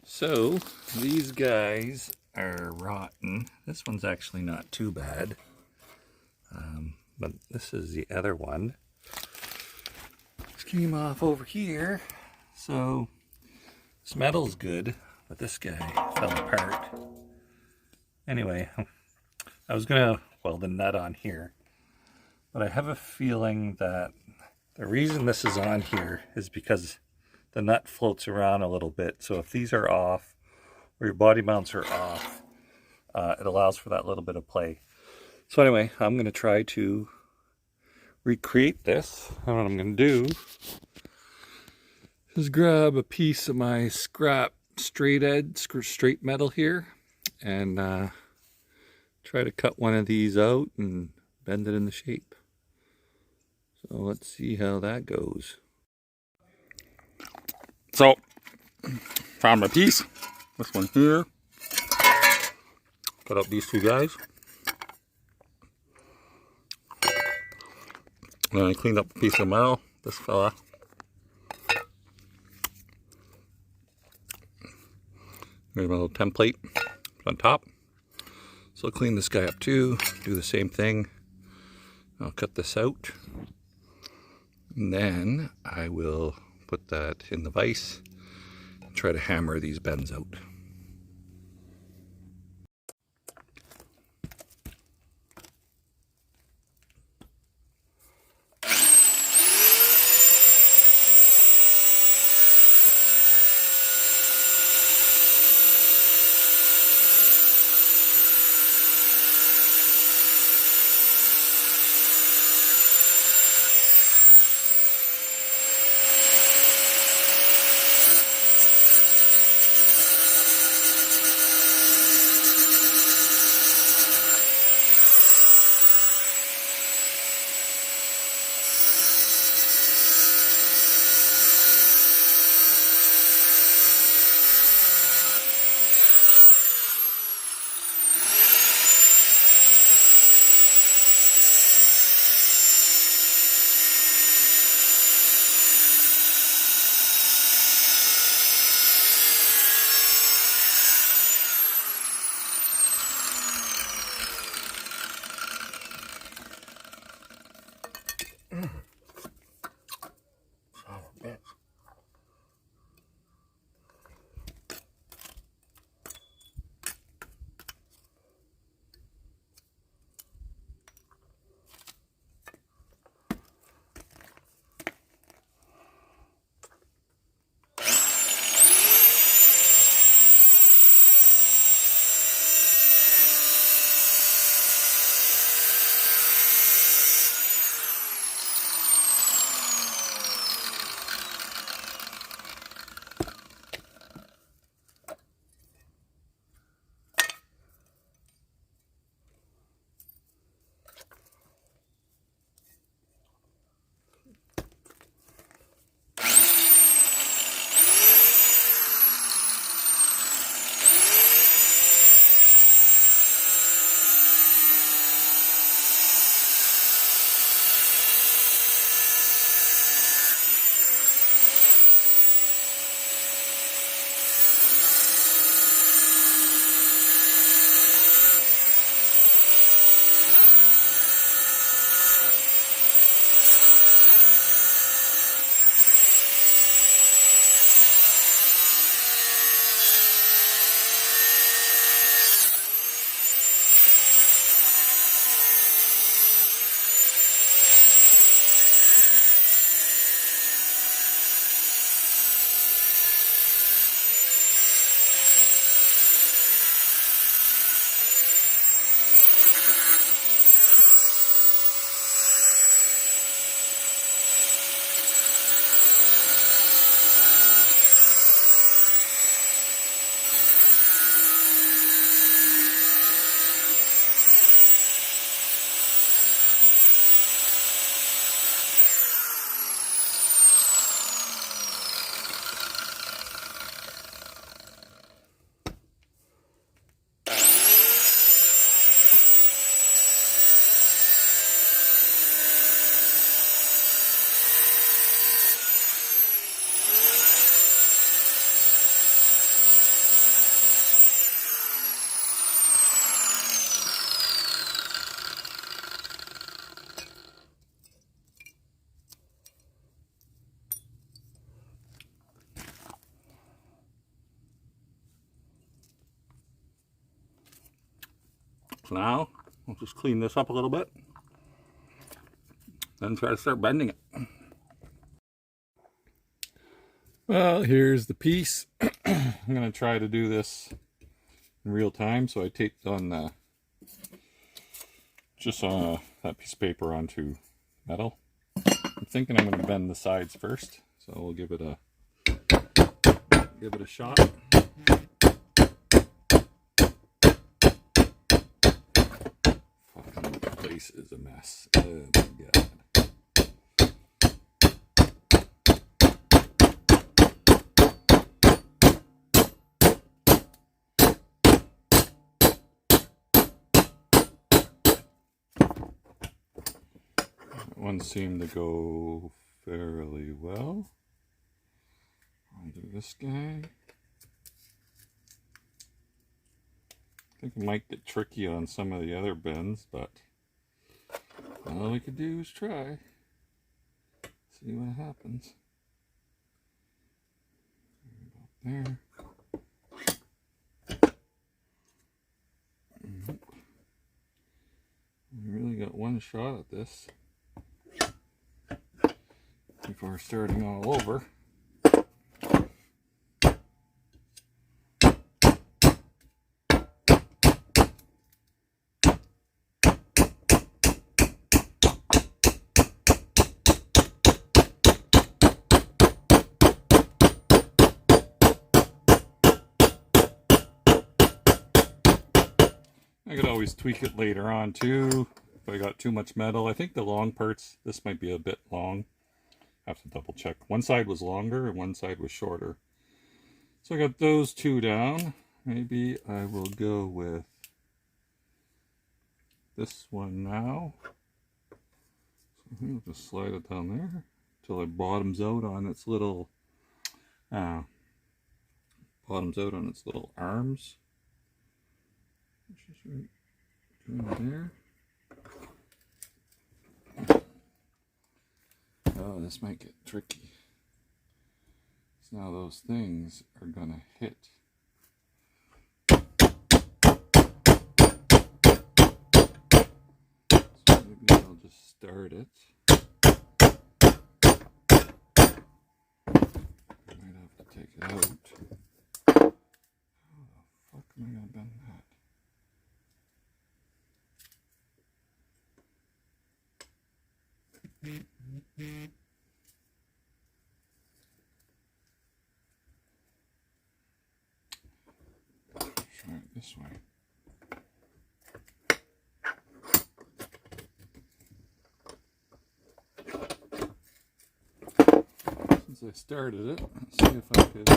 So these guys are rotten. This one's actually not too bad, but this is the other one. This came off over here, so this metal's good, but this guy fell apart. Anyway, I was gonna weld a nut on here, but I have a feeling that the reason this is on here is because the nut floats around a little bit. So if these are off, or your body mounts are off, it allows for that little bit of play. So anyway, I'm going to try to recreate this. And what I'm going to do is grab a piece of my scrap straight metal here and try to cut one of these out and bend it in the shape. So let's see how that goes. So, found my piece. This one here. Cut out these two guys. And I cleaned up a piece of metal. This fella. Here's my little template on top. So I'll clean this guy up too. Do the same thing. I'll cut this out. And then I will put that in the vise and try to hammer these bends out. So now we'll just clean this up a little bit, then try to start bending it. Well, here's the piece. I'm going to try to do this in real time, so I taped on that piece of paper onto metal. I'm thinking I'm going to bend the sides first, so we'll give it a shot. Fucking place is a mess. Oh my god. That one seemed to go fairly well. I'll do this guy. I think it might get tricky on some of the other bends, but all we could do is try. See what happens. About there. We really got one shot at this before starting all over. I could always tweak it later on too if I got too much metal. I think the long parts, this might be a bit long. I have to double check. One side was longer and one side was shorter. So I got those two down. Maybe I will go with this one now. So I think I'll just slide it down there until it bottoms out on its little arms. Just right there. Oh, this might get tricky. So now those things are gonna hit. So maybe I'll just start it. I might have to take it out. How the fuck am I gonna bend that? Try it this way. Since I started it, let's see if I could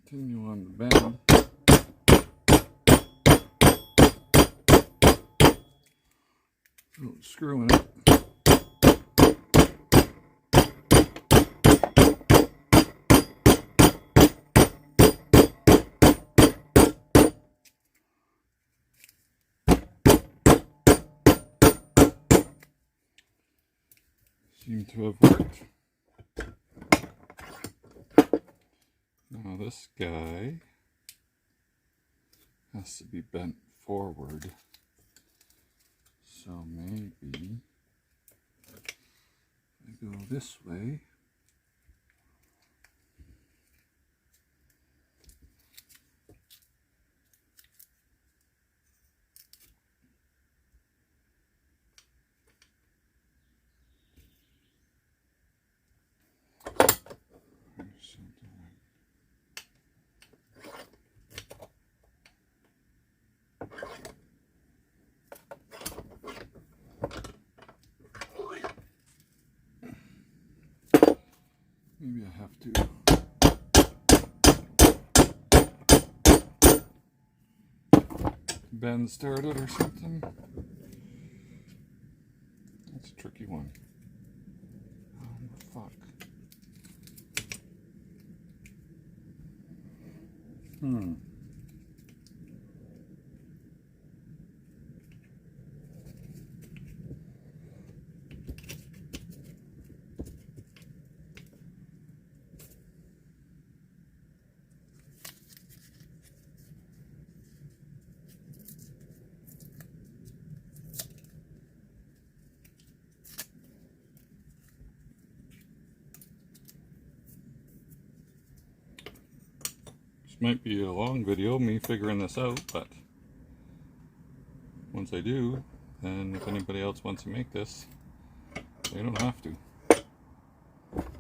continue on the bend. Screwing it. Seem to have worked. Now this guy has to be bent forward. So maybe I go this way. Maybe I have to bend started or something. That's a tricky one. Oh, fuck. This might be a long video, me figuring this out, but once I do, then if anybody else wants to make this, they don't have to. Okay,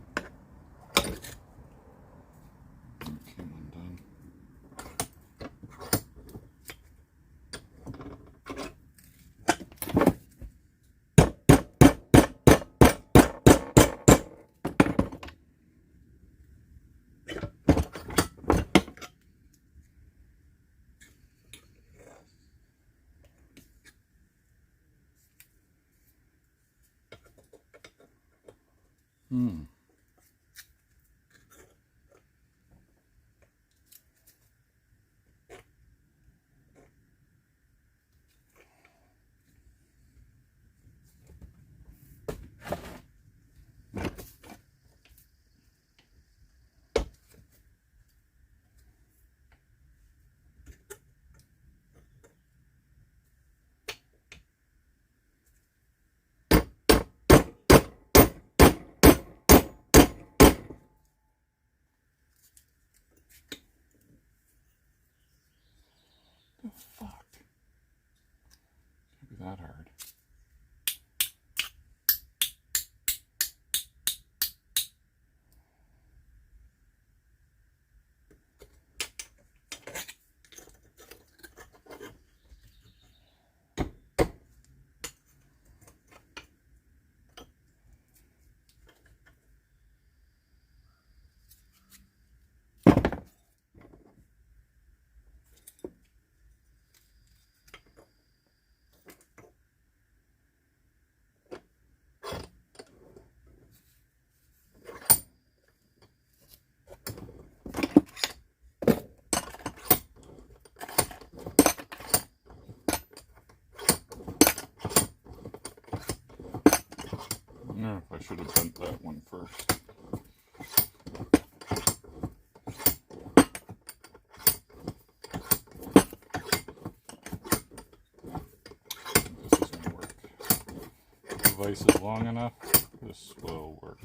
I'm done. The fuck? Can't be that hard. Yeah, I should have bent that one first. This is going to work. If the vise is long enough, this will work.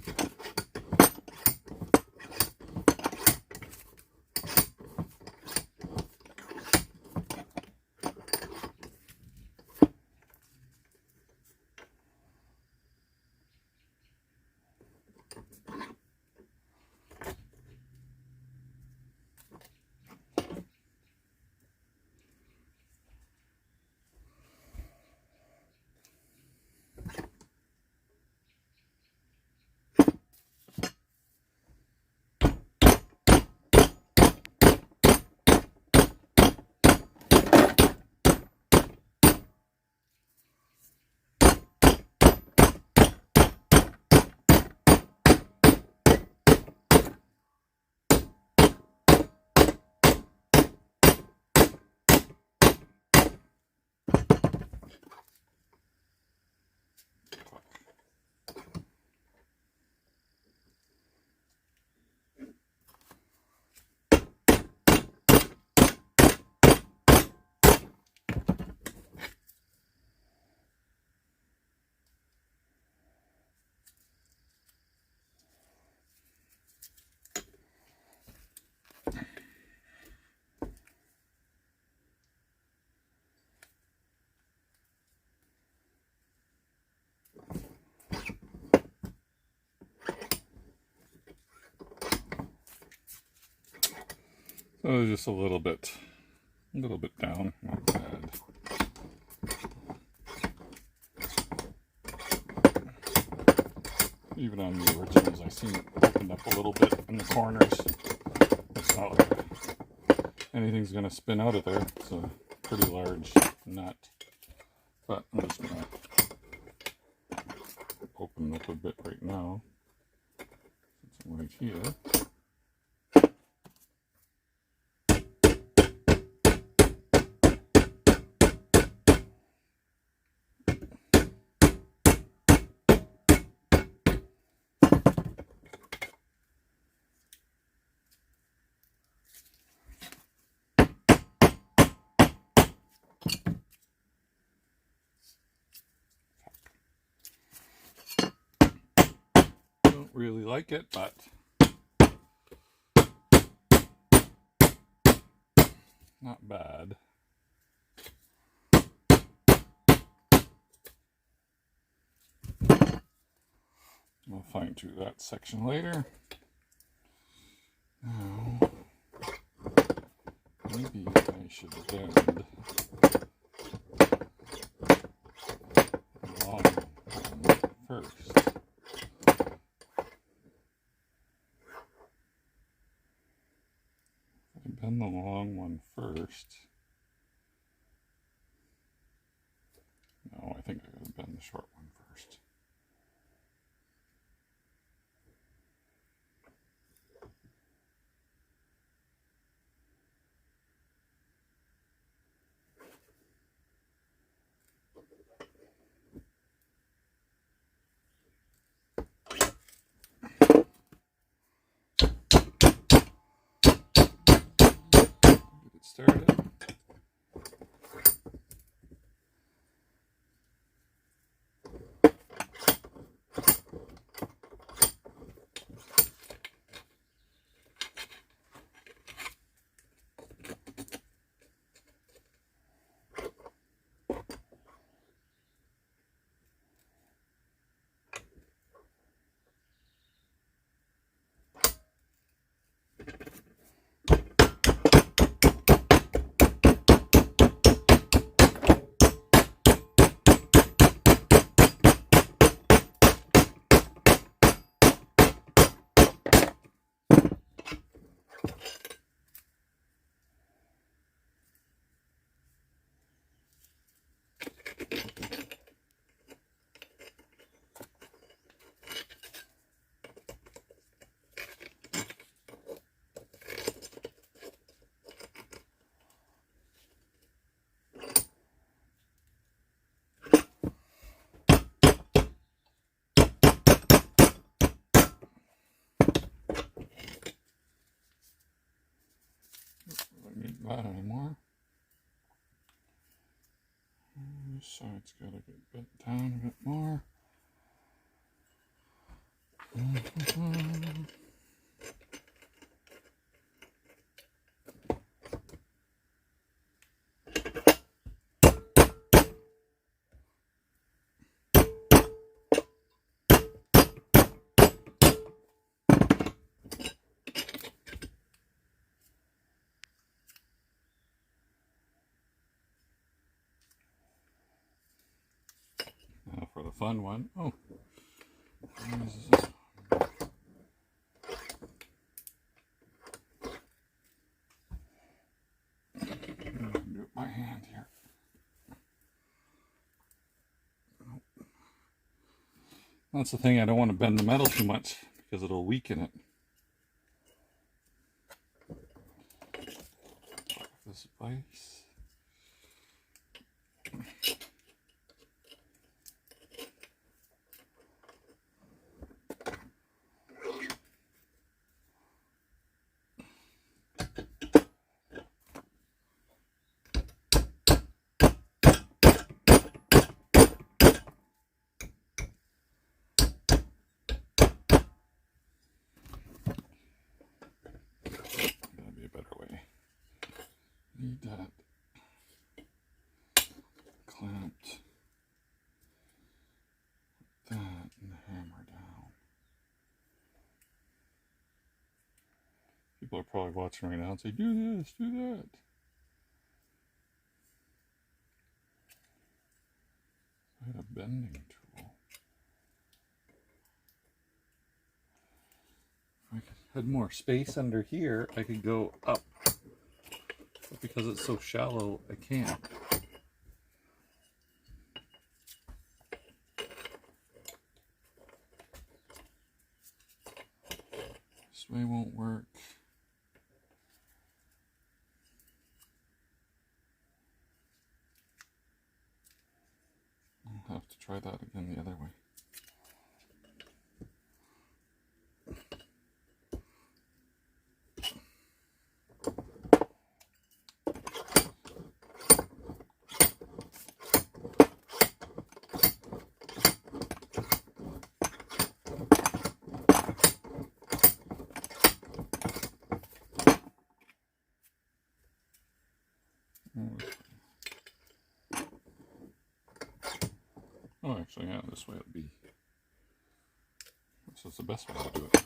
So just a little bit down, not bad. Even on the originals, I seen it opened up a little bit in the corners. It's not like anything's going to spin out of there. It's a pretty large nut. But I'm just going to open up a bit right now. It's right here. Don't really like it, but not bad. We'll fine tune that section later. Now, maybe I should bend the long one first. If I bend the long one first. No, I think I gotta bend the short one first. Get it started. Don't need that anymore. This side's got to get bent down a bit more. Now for the fun one. Oh, what is this? I'm gonna do it by hand here. That's the thing, I don't want to bend the metal too much because it'll weaken it. This vise. That'd be a better way. Need that clamped. Put that and hammer down. People are probably watching right now and say, do this, do that. I had a bending tool. If I had more space under here, I could go up. But because it's so shallow, I can't. This way won't work. I'll have to try that again the other way. this way would be. This is the best way to do it.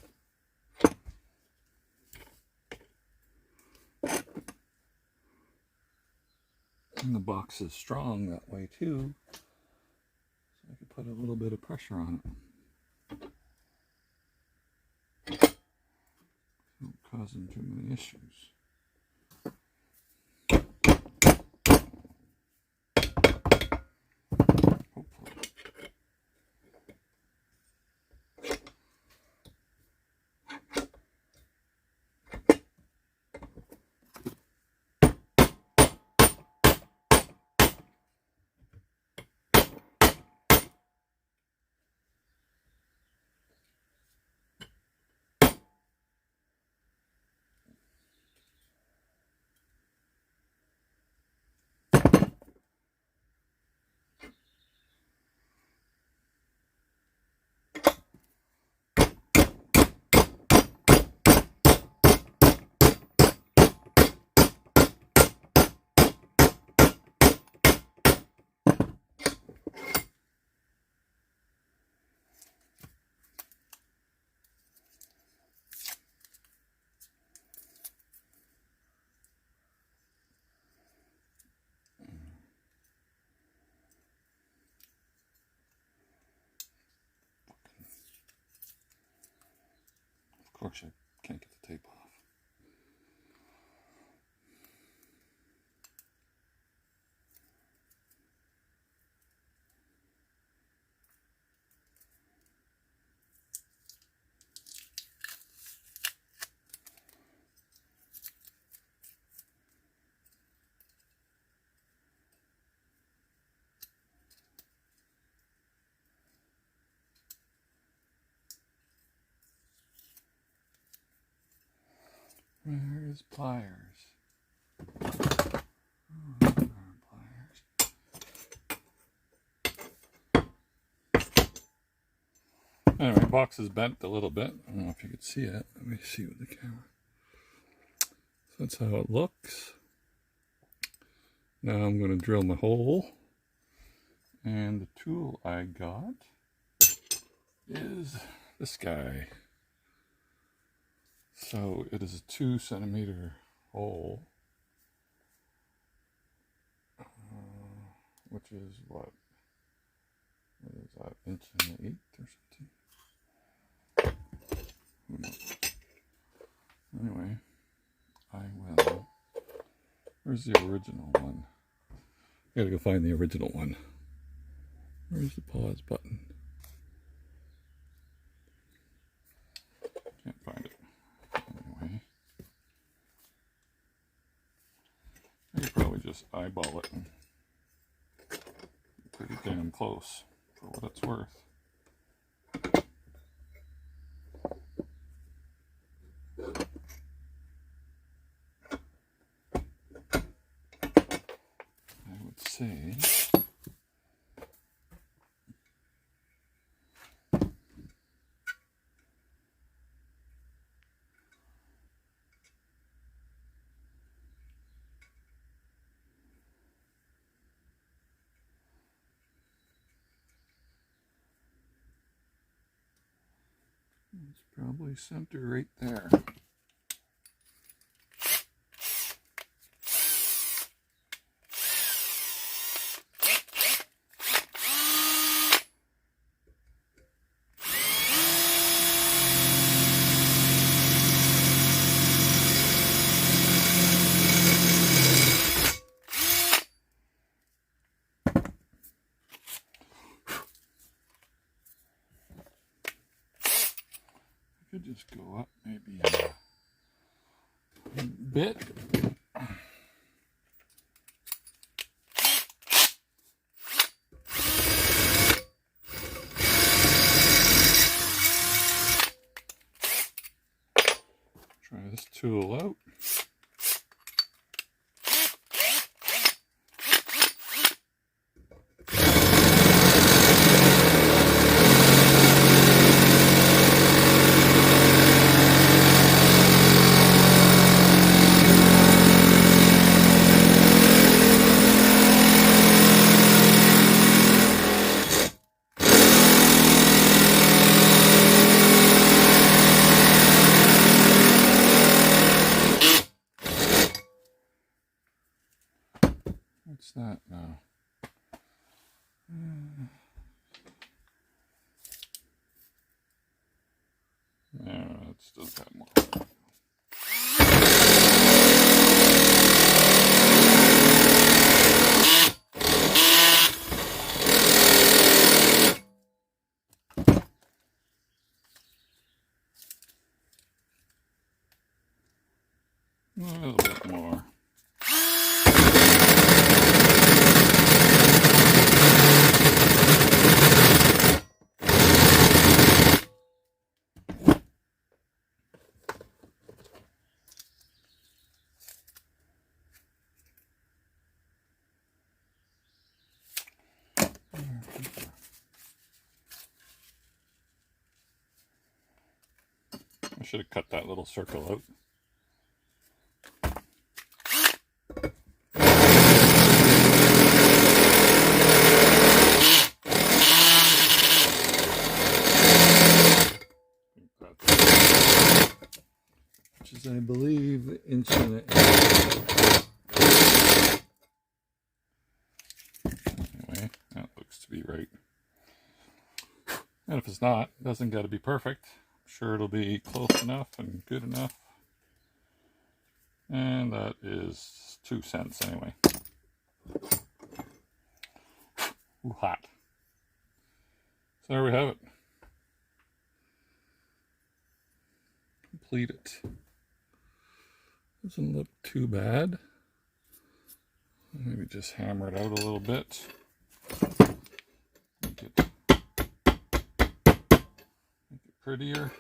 And the box is strong that way too, so I could put a little bit of pressure on it. Don't cause them too many issues. Hopefully. Of course, I can't get the tape off. Where's pliers? Oh, there are pliers. Anyway, box is bent a little bit. I don't know if you could see it. Let me see with the camera. So that's how it looks. Now I'm going to drill my hole. And the tool I got is this guy. So it is a 2 centimeter hole, which is what is that, inch and 1/8 or something? Who knows? Anyway, I will. Where's the original one? I gotta go find the original one. Where's the pause button? Can't find it. Anyway, I could probably just eyeball it and pretty damn close for what it's worth. I would say it's probably center right there. Could just go up maybe a bit. Try this tool out. What's that now? Yeah, it still got more. A little bit more. I should have cut that little circle out. Which is, I believe, the inch and a half. Anyway, that looks to be right. And if it's not, it doesn't got to be perfect. I'm sure it'll be close enough and good enough. And that is 2 cents anyway. Ooh, hot. So there we have it. Complete it. Doesn't look too bad. Maybe just hammer it out a little bit. Make it prettier.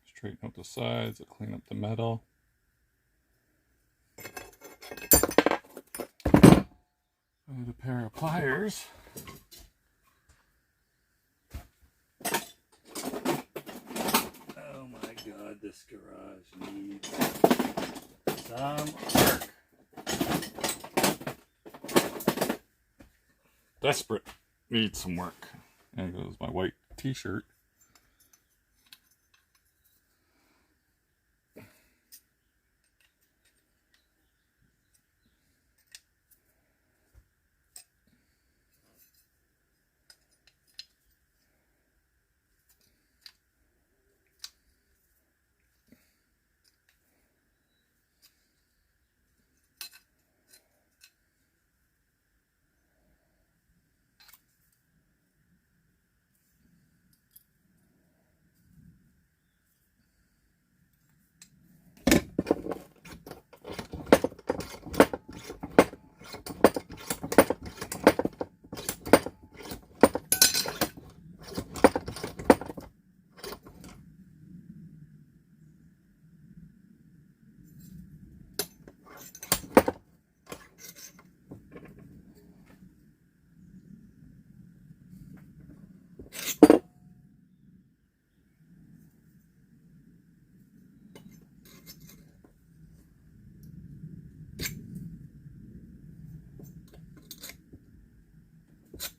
Straighten out the sides, clean up the metal. I need a pair of pliers. Oh my God, this garage needs some work. Desperate. Needs some work. There goes my white t-shirt.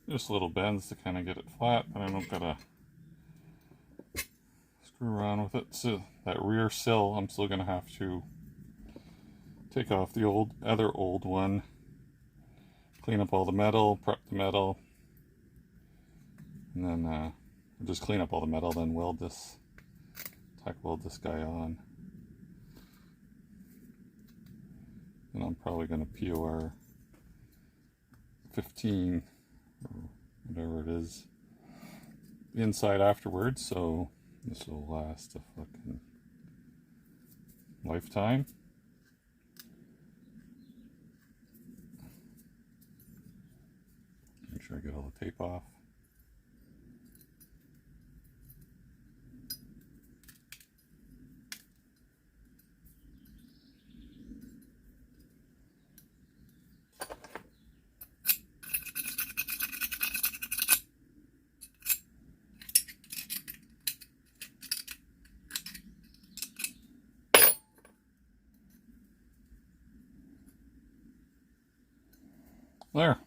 Just little bends to kind of get it flat, but I don't gotta screw around with it. So that rear sill, I'm still gonna have to take off the other old one, clean up all the metal, prep the metal, and then just clean up all the metal, then weld this, tack weld this guy on. And I'm probably gonna POR 15 or whatever it is inside afterwards, so this will last a fucking lifetime. Make sure I get all the tape off. There.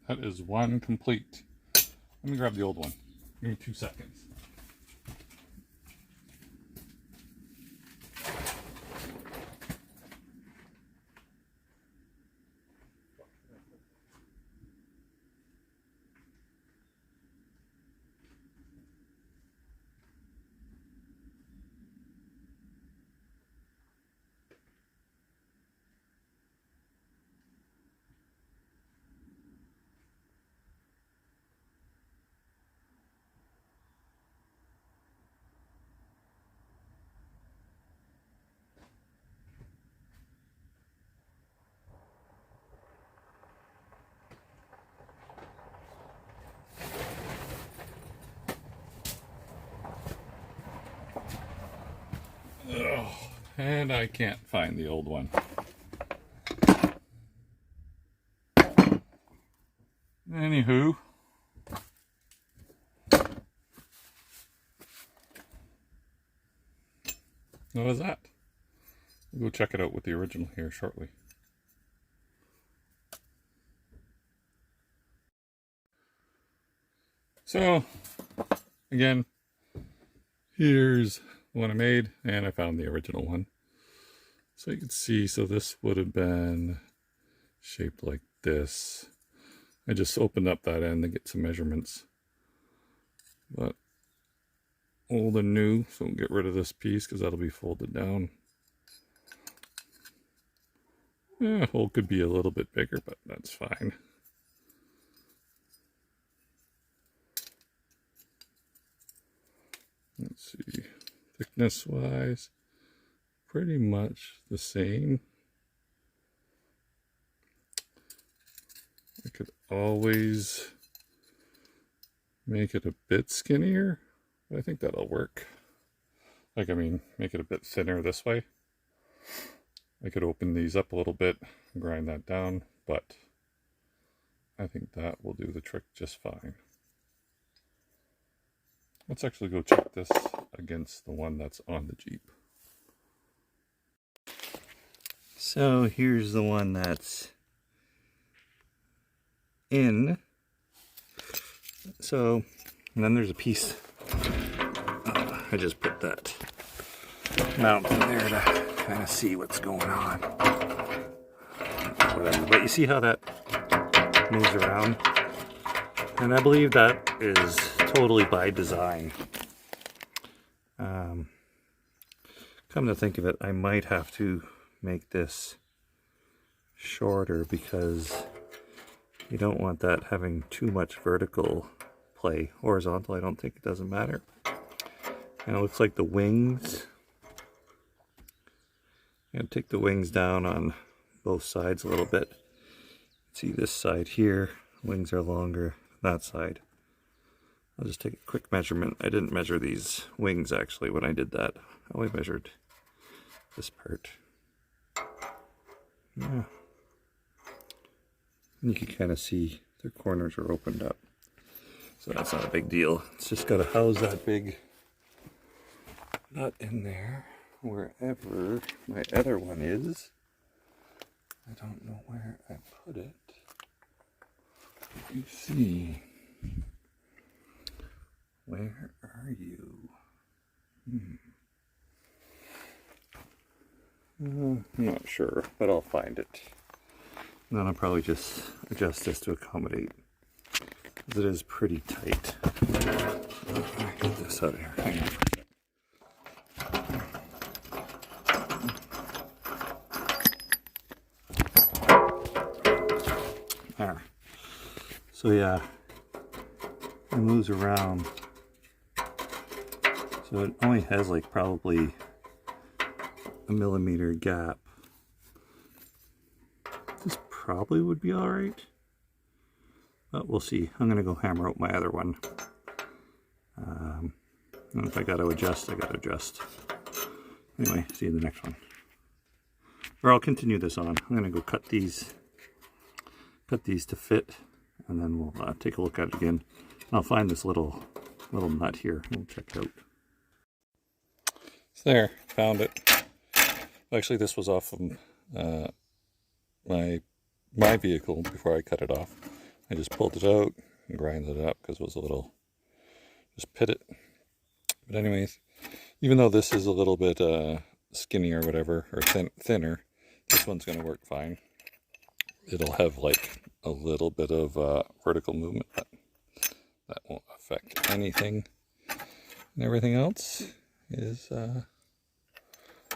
That is one complete. Let me grab the old one. Give me 2 seconds. Oh, and I can't find the old one. Anywho, what was that? We'll go check it out with the original here shortly. So, again, here's the one I made, and I found the original one. So you can see, so this would have been shaped like this. I just opened up that end to get some measurements. But old and new, so we'll get rid of this piece because that'll be folded down. Yeah, hole could be a little bit bigger, but that's fine. Let's see, thickness wise, pretty much the same. I could always make it a bit skinnier, but I think that'll work. Like, I mean, make it a bit thinner this way. I could open these up a little bit and grind that down, but I think that will do the trick just fine. Let's actually go check this against the one that's on the Jeep. So here's the one that's in. So, and then there's a piece. I just put that mount in there to kind of see what's going on. Whatever. But you see how that moves around? And I believe that is totally by design. Come to think of it, I might have to make this shorter because you don't want that having too much vertical play. Horizontal, I don't think it doesn't matter. And it looks like the wings. I'm going to take the wings down on both sides a little bit. See this side here, wings are longer than that side. I'll just take a quick measurement. I didn't measure these wings actually when I did that. I only measured this part. Yeah. And you can kind of see their corners are opened up. So that's not a big deal. It's just got to house that big nut in there wherever my other one is. I don't know where I put it. You see. Where are you? I'm not sure, but I'll find it. And then I'll probably just adjust this to accommodate, because it is pretty tight. Get this out of here. Hang on. There. So yeah, it moves around. So it only has like probably a millimeter gap. This probably would be all right, but we'll see. I'm gonna go hammer out my other one. And if I gotta adjust, I gotta adjust. Anyway, see you in the next one. Or I'll continue this on. I'm gonna go cut these to fit, and then we'll take a look at it again. I'll find this little nut here. We'll check it out. So there, found it. Actually, this was off of my vehicle before I cut it off. I just pulled it out and grinded it up because it was a little, just pitted. But anyways, even though this is a little bit skinny or whatever, or thinner, this one's going to work fine. It'll have like a little bit of vertical movement, but that won't affect anything. And everything else is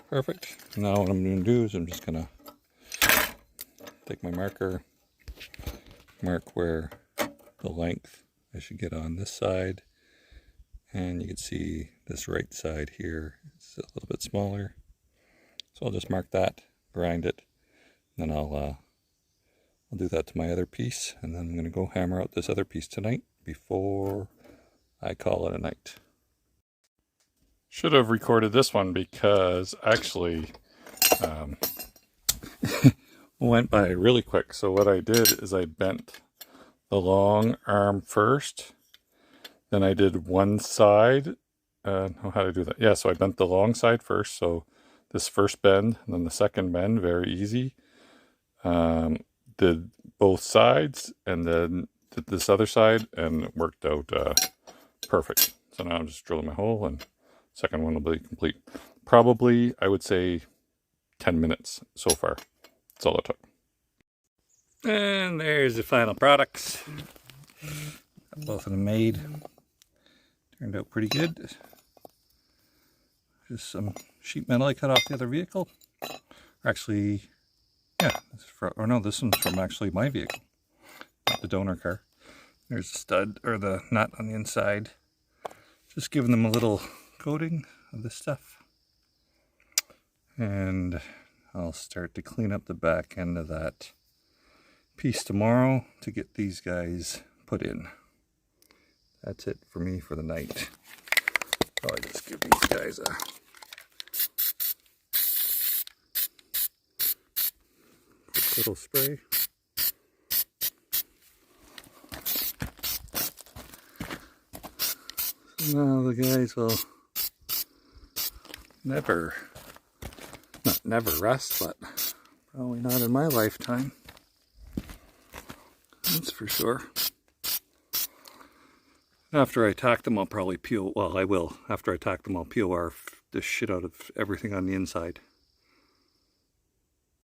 perfect. Now what I'm going to do is I'm just going to take my marker, mark where the length I should get on this side. And you can see this right side here is a little bit smaller. So I'll just mark that, grind it, and then I'll do that to my other piece, and then I'm going to go hammer out this other piece tonight before I call it a night. Should have recorded this one because actually went by really quick. So what I did is I bent the long arm first. Then I did one side. How did I do that? Yeah, so I bent the long side first. So this first bend, and then the second bend, very easy. Did both sides, and then did this other side, and it worked out perfect. So now I'm just drilling my hole, and second one will be complete. Probably, I would say, 10 minutes so far. That's all it took. And there's the final products. Got both of them made. Turned out pretty good. Just some sheet metal I cut off the other vehicle. Actually, yeah, this one's from actually my vehicle, not the donor car. There's the stud, or the nut on the inside. Just giving them a little coating of this stuff. And I'll start to clean up the back end of that piece tomorrow to get these guys put in. That's it for me for the night. I'll just give these guys a quick little spray. So now the guys will never rust, but probably not in my lifetime. That's for sure. After I tack them, I'll probably peel, well, I will. After I tack them, I'll peel the shit out of everything on the inside.